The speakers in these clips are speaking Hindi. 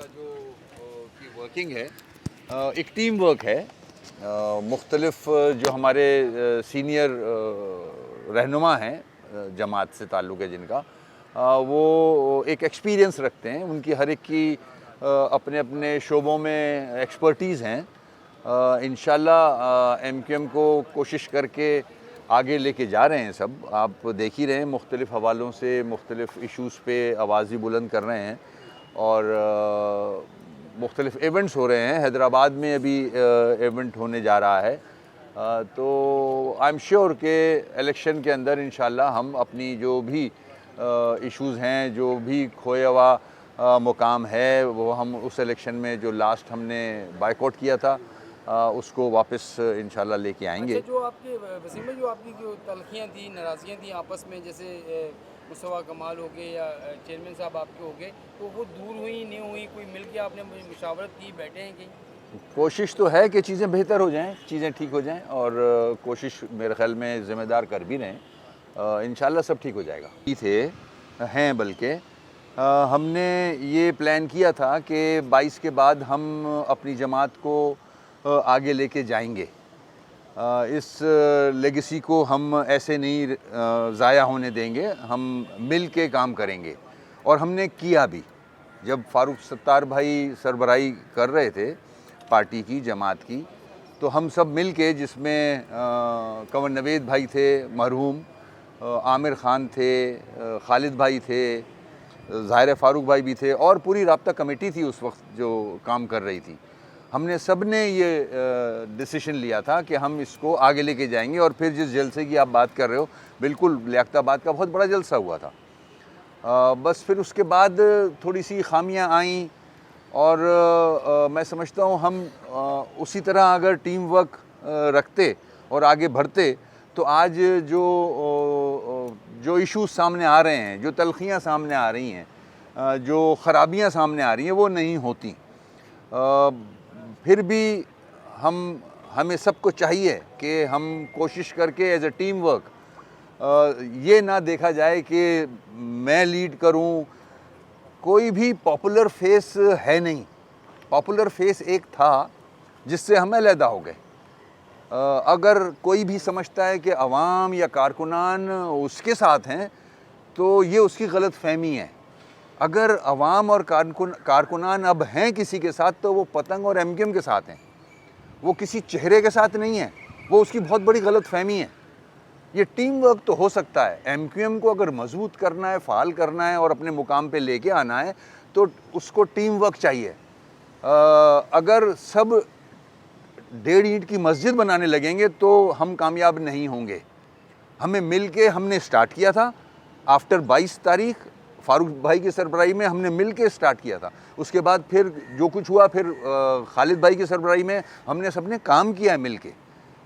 का जो की वर्किंग है, एक टीम वर्क है। मुख्तलिफ जो हमारे सीनियर रहनुमा हैं, जमात से ताल्लुक़ है जिनका, वो एक एक्सपीरियंस रखते हैं। उनकी हर एक की अपने अपने शोबों में एक्सपर्टीज़ हैं। इंशाल्लाह एमक्यूएम को कोशिश करके आगे लेके जा रहे हैं। सब आप देख ही रहे हैं, मुख्तलिफ़ हवालों से मुख्तलिफ़ इशूज़ पे आवाज़ बुलंद कर रहे हैं और मुख्तलिफ़ इवेंट्स हो रहे हैं। हैदराबाद में अभी इवेंट होने जा रहा है। तो आई एम श्योर कि इलेक्शन के अंदर इंशाल्लाह हम अपनी जो भी इश्यूज़ हैं, जो भी खोया हुआ मुकाम है, वो हम उस इलेक्शन में जो लास्ट हमने बायकॉट किया था उसको वापस इंशाल्लाह लेके आएंगे। अच्छा, जो आपके वसीम में जो आपकी जो तलखियाँ थी, नाराज़गियाँ थी आपस में, जैसे मुस्तफ़ा कमाल हो गए या चेयरमैन साहब आपके हो गए, तो वो दूर हुई नहीं हुई? कोई मिल के आपने मुशावरत की, बैठे हैं कहीं? कोशिश तो है कि चीज़ें बेहतर हो जाएं, चीज़ें ठीक हो जाएं और कोशिश मेरे ख़्याल में ज़िम्मेदार कर भी रहे हैं। इंशाल्लाह सब ठीक हो जाएगा। हैं बल्कि हमने ये प्लान किया था कि 22 के बाद हम अपनी जमात को आगे लेके जाएंगे। इस लेगेसी को हम ऐसे नहीं ज़ाया होने देंगे। हम मिल के काम करेंगे और हमने किया भी। जब फ़ारूक सत्तार भाई सरबराही कर रहे थे पार्टी की, जमात की, तो हम सब मिल के, जिसमें कंवर नवेद भाई थे मरहूम, आमिर ख़ान थे, खालिद भाई थे, ज़ाहिर फ़ारूक भाई भी थे और पूरी राब्ता कमेटी थी उस वक्त जो काम कर रही थी। हमने सब ने ये डिसीशन लिया था कि हम इसको आगे लेके जाएंगे। और फिर जिस जलसे की आप बात कर रहे हो, बिल्कुल लियाकताबाद का बहुत बड़ा जलसा हुआ था। बस फिर उसके बाद थोड़ी सी खामियां आईं और मैं समझता हूँ हम उसी तरह अगर टीम वर्क रखते और आगे बढ़ते तो आज जो इश्यूज़ सामने आ रहे हैं, जो तलखियाँ सामने आ रही हैं, जो ख़राबियाँ सामने आ रही हैं, वो नहीं होती। फिर भी हमें सबको चाहिए कि हम कोशिश करके एज ए टीम वर्क ये ना देखा जाए कि मैं लीड करूं। कोई भी पॉपुलर फेस है नहीं। पॉपुलर फेस एक था जिससे हम अलहदा हो गए। अगर कोई भी समझता है कि अवाम या कारकुनान उसके साथ हैं तो ये उसकी गलत फहमी है। अगर अवाम और कारकुनान अब हैं किसी के साथ तो वो पतंग और एमक्यूएम के साथ हैं, वो किसी चेहरे के साथ नहीं है। वो उसकी बहुत बड़ी गलत फहमी है। ये टीम वर्क तो हो सकता है। एमक्यूएम को अगर मजबूत करना है, फ़ाल करना है और अपने मुकाम पे लेके आना है तो उसको टीम वर्क चाहिए। अगर सब 1.5 ईंट की मस्जिद बनाने लगेंगे तो हम कामयाब नहीं होंगे। हमें मिल के हमने स्टार्ट किया था। आफ्टर 22 तारीख फ़ारूक भाई की सरबराही में हमने मिल के स्टार्ट किया था। उसके बाद फिर जो कुछ हुआ, फिर खालिद भाई की सरबराही में हमने सबने काम किया है मिल के।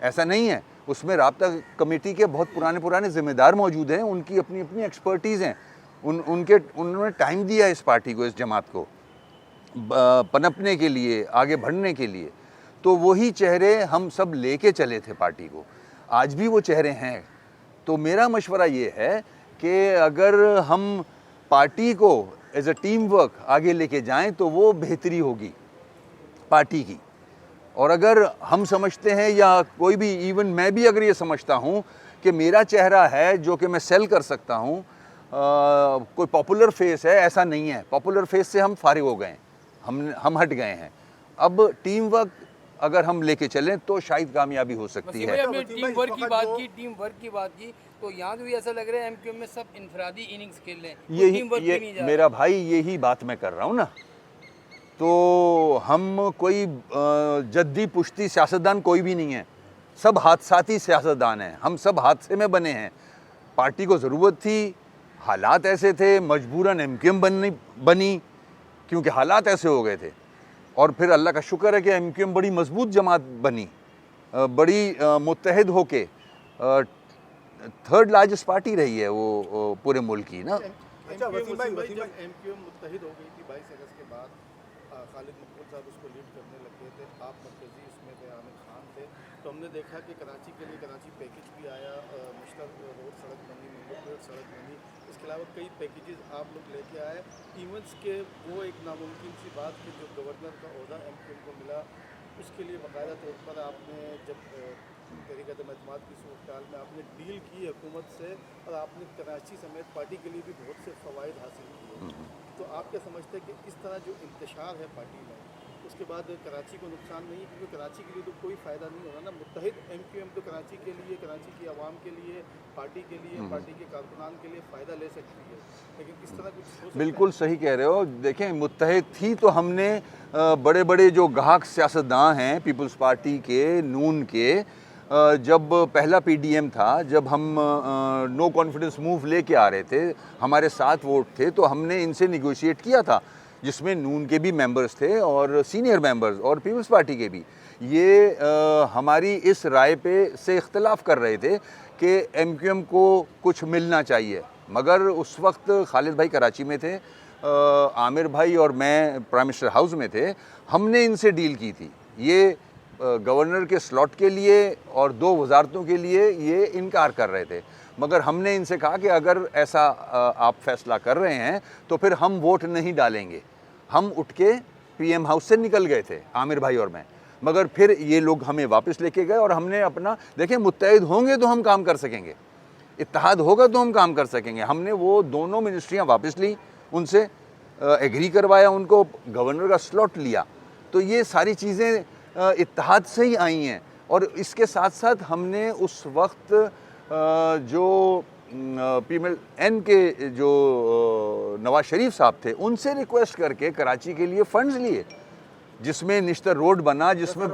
ऐसा नहीं है, उसमें राब्ता कमेटी के बहुत पुराने ज़िम्मेदार मौजूद हैं। उनकी अपनी अपनी एक्सपर्टीज़ हैं। उन्होंने टाइम दिया इस पार्टी को, इस जमात को पनपने के लिए, आगे बढ़ने के लिए। तो वही चेहरे हम सब लेके चले थे पार्टी को। आज भी वो चेहरे हैं। तो मेरा मशवरा ये है कि अगर हम पार्टी को एज अ टीम वर्क आगे लेके जाएं तो वो बेहतरी होगी पार्टी की। और अगर हम समझते हैं या कोई भी, इवन मैं भी अगर ये समझता हूँ कि मेरा चेहरा है जो कि मैं सेल कर सकता हूँ, कोई पॉपुलर फेस है, ऐसा नहीं है। पॉपुलर फेस से हम फारिग हो गए हैं, हम हट गए हैं। अब टीम वर्क अगर हम लेके चलें तो शायद कामयाबी हो सकती है। हमने टीम वर्क की बात की तो यहाँ भी ऐसा लग रहा है एमक्यूएम में सब इनफरादी इनिंग्स खेल रहे हैं। ये मेरा भाई, यही बात मैं कर रहा हूँ ना। तो हम कोई जद्दी पुश्ती सियासतदान कोई भी नहीं है। सब हादसाती सियासतदान हैं। हम सब हादसे में बने हैं। पार्टी को ज़रूरत थी, हालात ऐसे थे, मजबूरन एमक्यूएम बनी क्योंकि हालात ऐसे हो गए थे। और फिर अल्लाह का शुक्र है कि एमक्यूएम बड़ी मजबूत जमात बनी, बड़ी मुत्तहिद होके 3rd लार्जेस्ट पार्टी रही है वो पूरे मुल्क की ना। अच्छा वसीम भाई, जब एमक्यूएम मुत्तहिद हो गई थी 22 अगस्त के बाद, खालिद मकबूल साहब उसको लीड करने लगे थे, आप मरकज़ी उसमें थे, आमिर खान थे। तो हमने देखा कि कराची के लिए कराची पैकेज भी आया, मुश्तरक रोड सड़क बनी, मंगोपेट सड़क बनी, इसके अलावा कई पैकेजेस आप लोग लेके आए। इवेंट्स के वो एक नामुमकिन सी बात कि जो गवर्नर का ओहदा MQM को मिला, उसके लिए बाकायदा तौर पर आपने जब तहरीक एतमाद की सूरत में आपने डील की हुकूमत से, और आपने कराची समेत पार्टी के लिए भी बहुत से फ़वाइद हासिल किए। तो आप क्या समझते हैं कि इस तरह जो इंतशार है पार्टी में, उसके बाद कराची को नुकसान नहीं है? क्योंकि कराची के लिए तो कोई फ़ायदा नहीं हो रहा ना। मुत्तहिद MQM तो कराची के लिए, कराची की आवाम के लिए, पार्टी के लिए, पार्टी के कारकुनान के लिए फ़ायदा ले सकती है, लेकिन इस तरह कुछ हो सकता है? बिल्कुल सही कह रहे हो। देखें, मुत्तहिद थी तो हमने बड़े बड़े जो गाहक सियासतदान हैं पीपल्स पार्टी के, नून के, जब पहला PDM था, जब हम नो कॉन्फिडेंस मूव लेके आ रहे थे, हमारे 7 वोट थे, तो हमने इनसे निगोशिएट किया था, जिसमें नून के भी मेंबर्स थे और सीनियर मेंबर्स और पीपल्स पार्टी के भी। ये हमारी इस राय पे से इख्तलाफ कर रहे थे कि MQM को कुछ मिलना चाहिए, मगर उस वक्त खालिद भाई कराची में थे, आमिर भाई और मैं प्राइम मिनिस्टर हाउस में थे। हमने इनसे डील की थी, ये गवर्नर के स्लॉट के लिए और 2 वजारतों के लिए ये इनकार कर रहे थे, मगर हमने इनसे कहा कि अगर ऐसा आप फैसला कर रहे हैं तो फिर हम वोट नहीं डालेंगे। हम उठ के PM हाउस से निकल गए थे, आमिर भाई और मैं, मगर फिर ये लोग हमें वापस लेके गए और हमने अपना, देखें, मुत्तहिद होंगे तो हम काम कर सकेंगे, इत्तेहाद होगा तो हम काम कर सकेंगे। हमने वो दोनों मिनिस्ट्रियाँ वापस ली, उनसे एग्री करवाया, उनको गवर्नर का स्लॉट लिया। तो ये सारी चीज़ें इत्तेहाद से ही आई हैं। और इसके साथ साथ हमने उस वक्त जो PMLN के जो नवाज शरीफ साहब थे, उनसे रिक्वेस्ट करके कराची के लिए फंड्स लिए, जिसमें निश्तर रोड बना, जिसमें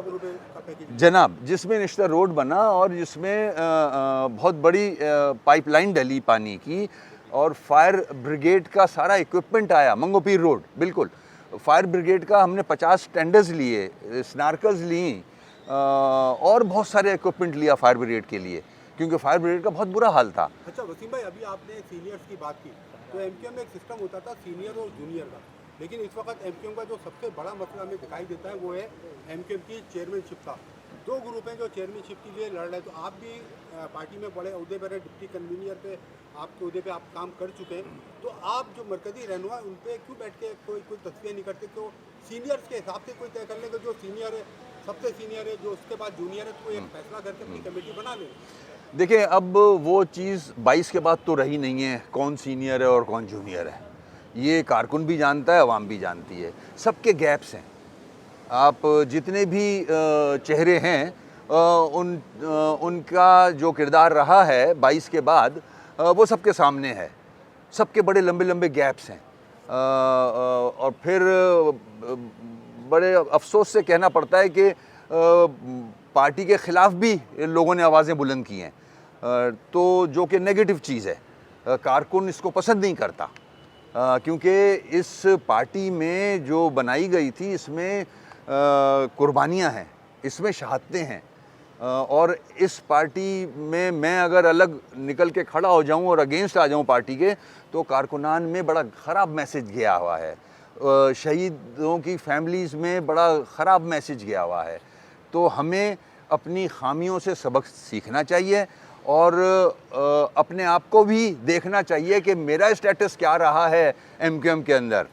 जनाब, जिसमें निश्तर रोड बना और जिसमें बहुत बड़ी पाइपलाइन डली पानी की, और फायर ब्रिगेड का सारा इक्विपमेंट आया, मंगोपीर रोड। बिल्कुल, फायर ब्रिगेड का हमने 50 टेंडर्स लिए, स्नार्कल्स ली, और बहुत सारे इक्विपमेंट लिया फायर ब्रिगेड के लिए, क्योंकि फायर ब्रिगेड का बहुत बुरा हाल था। अच्छा वसीम भाई, अभी आपने सीनियर्स की बात की, तो MQM में एक सिस्टम होता था सीनियर और जूनियर का, लेकिन इस वक्त MQM का जो सबसे बड़ा मसला हमें दिखाई देता है वो है MQM की चेयरमैनशिप का। 2 ग्रुप हैं जो चेयरमैनशिप के लिए लड़ रहे हैं। तो आप भी पार्टी में बड़े अहदे पर है, डिप्टी कन्वीनर पे, आपके अहदे पे आप काम कर चुके हैं, तो आप जो मरकजी रहनुमा उन पर क्यों बैठ के कोई तस्वीर नहीं करते? तो सीनियर्स के हिसाब से कोई तय कर लेंगे, जो सीनियर है सबसे सीनियर है, जो उसके बाद जूनियर है, तो एक फैसला करके अपनी कमेटी बना लें। देखिए, अब वो चीज़ 22 के बाद तो रही नहीं है, कौन सीनियर है और कौन जूनियर है। ये कारकुन भी जानता है, अवाम भी जानती है, सबके गैप्स हैं। आप जितने भी चेहरे हैं, उनका जो किरदार रहा है 22 के बाद, वो सबके सामने है। सबके बड़े लंबे लंबे गैप्स हैं, और फिर बड़े अफसोस से कहना पड़ता है कि पार्टी के ख़िलाफ़ भी लोगों ने आवाज़ें बुलंद की हैं, तो जो कि नेगेटिव चीज़ है। कारकुन इसको पसंद नहीं करता, क्योंकि इस पार्टी में जो बनाई गई थी, इसमें कुर्बानियाँ हैं, इसमें शहादतें हैं, और इस पार्टी में मैं अगर अलग निकल के खड़ा हो जाऊं और अगेंस्ट आ जाऊं पार्टी के, तो कारकुनान में बड़ा ख़राब मैसेज गया हुआ है, शहीदों की फैमिलीज़ में बड़ा ख़राब मैसेज गया हुआ है। तो हमें अपनी खामियों से सबक सीखना चाहिए और अपने आप को भी देखना चाहिए कि मेरा स्टेटस क्या रहा है MQM के अंदर,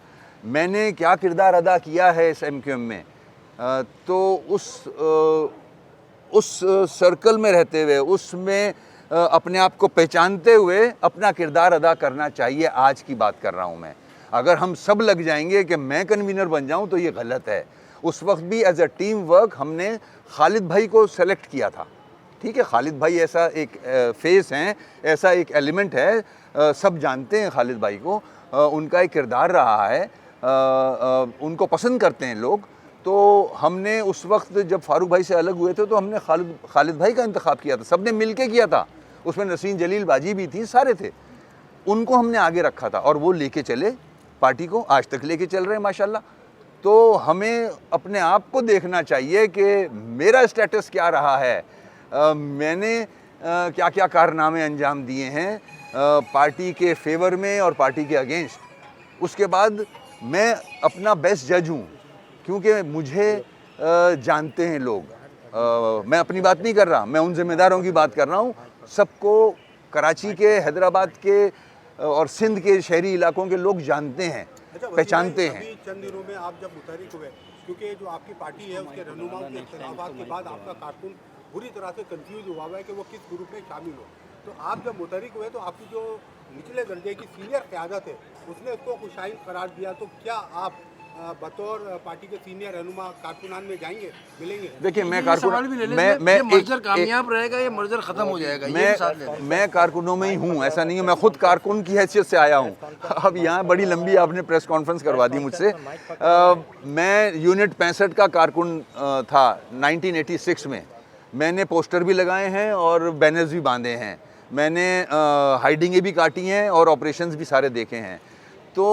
मैंने क्या किरदार अदा किया है इस MQM में। तो उस सर्कल में रहते हुए, उसमें अपने आप को पहचानते हुए अपना किरदार अदा करना चाहिए। आज की बात कर रहा हूँ मैं। अगर हम सब लग जाएंगे कि मैं कन्वीनर बन जाऊँ तो ये गलत है। उस वक्त भी एज अ टीम वर्क हमने खालिद भाई को सेलेक्ट किया था। ठीक है, खालिद भाई ऐसा एक फेस हैं, ऐसा एक एलिमेंट है, सब जानते हैं खालिद भाई को, उनका एक किरदार रहा है, उनको पसंद करते हैं लोग। तो हमने उस वक्त जब फारूक भाई से अलग हुए थे तो हमने खालिद भाई का इंतखाब किया था, सबने मिल के किया था। उसमें नसीन जलील बाजी भी थी, सारे थे, उनको हमने आगे रखा था और वो लेके चले पार्टी को, आज तक लेके चल रहे हैं माशाल्लाह। तो हमें अपने आप को देखना चाहिए कि मेरा स्टेटस क्या रहा है, मैंने क्या क्या कारनामे अंजाम दिए हैं पार्टी के फेवर में और पार्टी के अगेंस्ट। उसके बाद मैं अपना बेस्ट जज हूँ क्योंकि मुझे जानते हैं लोग। मैं अपनी बात नहीं कर रहा, मैं उन जिम्मेदारों की बात कर रहा हूँ। सबको कराची के, हैदराबाद के और सिंध के शहरी इलाकों के लोग जानते हैं, अच्छा, वसीम पहचानते भाई, हैं। अभी चंद दिनों में आप जब मुतहरिक हुए, क्योंकि जो आपकी पार्टी है उसके रहनुमाओं के इख्तिलाफात के बाद आपका कारकुन बुरी तरह से कंफ्यूज हुआ है कि वो किस ग्रुप में शामिल हो। तो आप जब मुतहरिक हुए तो आपकी जो निचले दर्जे की सीनियर क़यादत है उसने उसको खुशाइन करार दिया। तो क्या आप बतौर पार्टी के सीनियर रहनुमा कारकुनान में जाएंगे, मिलेंगे? देखिए, मैं ये सवाल भी ले कारकुन लें, मैं ये मर्जर कामयाब रहेगा या मर्जर खत्म हो जाएगा, ये भी साथ ले लें। मैं कारकुनों में ही हूँ, ऐसा नहीं है। मैं खुद कारकुन की हैसियत से आया हूँ। अब यहाँ बड़ी लंबी आपने प्रेस कॉन्फ्रेंस करवा दी मुझसे। मैं यूनिट 65 का कारकुन था 1986 में। मैंने पोस्टर भी लगाए हैं और बैनर्स भी बांधे हैं। मैंने हाइडिंगें भी काटी हैं और ऑपरेशंस भी सारे देखे हैं। तो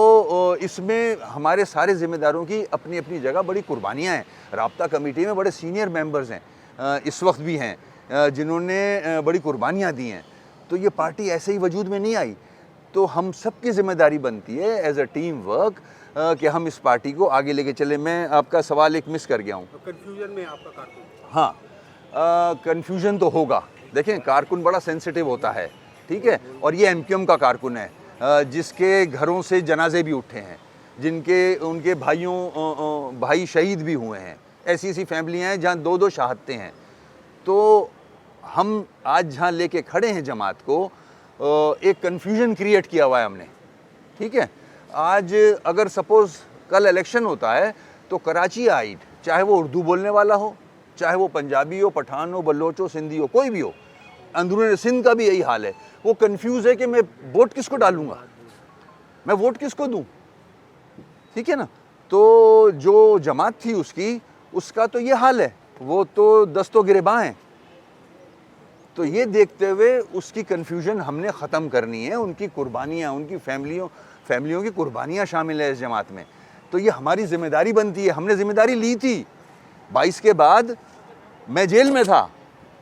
इसमें हमारे सारे ज़िम्मेदारों की अपनी अपनी जगह बड़ी कुर्बानियाँ हैं। राब्ता कमेटी में बड़े सीनियर मेंबर्स हैं, इस वक्त भी हैं, जिन्होंने बड़ी कुर्बानियाँ दी हैं। तो ये पार्टी ऐसे ही वजूद में नहीं आई। तो हम सब की ज़िम्मेदारी बनती है एज अ टीम वर्क कि हम इस पार्टी को आगे लेके चले। मैं आपका सवाल एक मिस कर गया हूँ। तो कन्फ्यूजन में आपका कारकुन? हाँ, कन्फ्यूजन तो होगा। देखें, कारकुन बड़ा सेंसिटिव होता है, ठीक है। और ये एमक्यूएम का कारकुन है, जिसके घरों से जनाजे भी उठे हैं, जिनके उनके भाई शहीद भी हुए हैं। ऐसी ऐसी फैमिलियाँ हैं जहाँ दो दो शहादतें हैं। तो हम आज जहाँ लेके खड़े हैं जमात को, एक कन्फ्यूजन क्रिएट किया हुआ है हमने, ठीक है। आज अगर सपोज़ कल इलेक्शन होता है तो कराची आइड, चाहे वो उर्दू बोलने वाला हो, चाहे वो पंजाबी हो, पठान हो, बलोच हो, सिंधी हो, कोई भी हो, अंदरून सिंध का भी यही हाल है। वो कंफ्यूज है कि मैं वोट किसको डालूंगा, मैं वोट किसको दूं, ठीक है ना। तो जो जमात थी उसका तो ये हाल है, वो तो दस्तो गिरेबां हैं। तो ये देखते हुए उसकी कंफ्यूजन हमने ख़त्म करनी है। उनकी कुर्बानियाँ, उनकी फैमिलियों की कुर्बानियाँ शामिल है इस जमात में। तो ये हमारी ज़िम्मेदारी बनती है। हमने ज़िम्मेदारी ली थी। 22 के बाद मैं जेल में था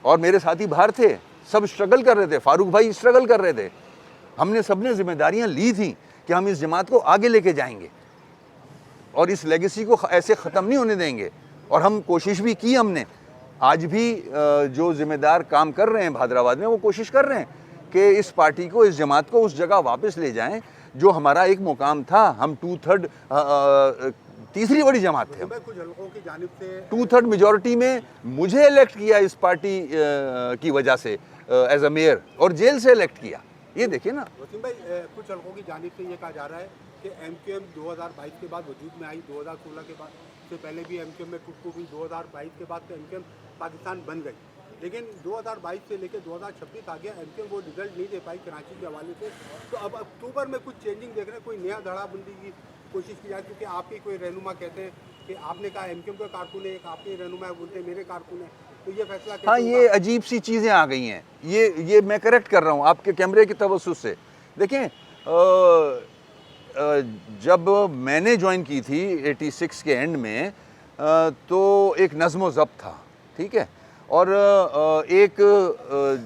और मेरे साथी बाहर थे, सब स्ट्रगल कर रहे थे, फारूक भाई स्ट्रगल कर रहे थे। हमने सबने जिम्मेदारियां ली थी कि हम इस जमात को आगे लेके जाएंगे और इस लेगेसी को ऐसे ख़त्म नहीं होने देंगे। और हम कोशिश भी की हमने। आज भी जो ज़िम्मेदार काम कर रहे हैं हैदराबाद में, वो कोशिश कर रहे हैं कि इस पार्टी को, इस जमात को उस जगह वापस ले जाएं जो हमारा एक मुकाम था। हम 2/3 तीसरी बड़ी जमात थे। कुछ हलकों की जानिब से 2/3 मेजॉरिटी में मुझे इलेक्ट किया इस पार्टी की वजह से एज अ मेयर, और जेल से इलेक्ट किया। ये देखिए ना। वसीम भाई, कुछ हलकों की जानिब से ये कहा जा रहा है कि एमक्यूएम 2022 के बाद वजूद में आई, 2016 के बाद से पहले भी एमक्यूएम में कुछ हुई, 2022 के बाद तो एमक्यूएम पाकिस्तान बन गई। लेकिन 2022 से लेकर 2026 आ गया, एमक्यूएम वो रिजल्ट नहीं दे पाई कराची के हवाले से। तो अब अक्टूबर में कुछ चेंजिंग देख रहे हैं, कोई नया धड़ाबंदी की कोशिश की जाए, क्योंकि आपके कोई रहनुमा कहते हैं कि आपने कहा एमक्यूएम का कारकुन है, एक आपके रहनुमा बोलते हैं मेरे कारकुन है। तो ये फैसला हाँ, ये अजीब सी चीज़ें आ गई हैं। ये मैं करेक्ट कर रहा हूँ आपके कैमरे की तवज्जुह से। देखें, जब मैंने ज्वाइन की थी 86 के एंड में, तो एक नज़्म व ज़ब्त था, ठीक है। और एक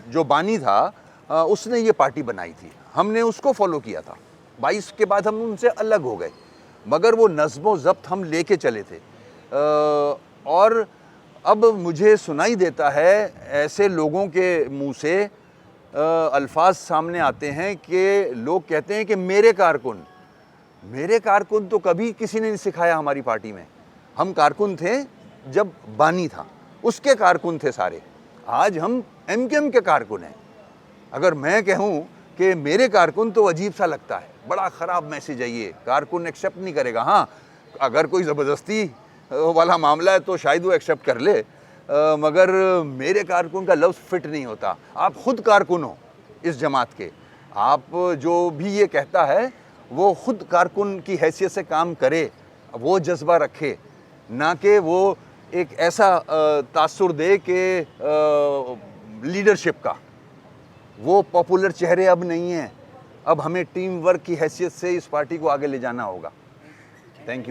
जो बानी था, उसने ये पार्टी बनाई थी, हमने उसको फॉलो किया था। 22 के बाद हम उनसे अलग हो गए, मगर वो नज़्म व ज़ब्त हम लेके चले थे। और अब मुझे सुनाई देता है ऐसे लोगों के मुंह से अल्फाज सामने आते हैं कि लोग कहते हैं कि मेरे कारकुन तो कभी किसी ने नहीं सिखाया हमारी पार्टी में। हम कारकुन थे जब बानी था, उसके कारकुन थे सारे। आज हम एमक्यूएम के कारकुन हैं। अगर मैं कहूँ कि मेरे कारकुन, तो अजीब सा लगता है, बड़ा ख़राब मैसेज है ये। कारकुन एक्सेप्ट नहीं करेगा। हाँ, अगर कोई ज़बरदस्ती वाला मामला है तो शायद वो एक्सेप्ट कर ले, मगर मेरे कारकुन का लफ्ज़ फिट नहीं होता। आप ख़ुद कारकुन हो इस जमात के। आप जो भी ये कहता है वो ख़ुद कारकुन की हैसियत से काम करे, वो जज्बा रखे, ना कि वो एक ऐसा तासुर दे कि लीडरशिप का। वो पॉपुलर चेहरे अब नहीं हैं। अब हमें टीम वर्क की हैसियत से इस पार्टी को आगे ले जाना होगा। Thank you.